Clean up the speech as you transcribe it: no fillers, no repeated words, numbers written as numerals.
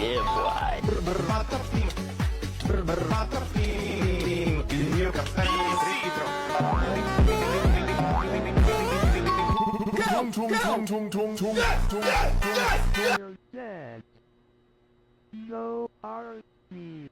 Yeah, boy. Il mio caffè ritro. You're dead. So are we.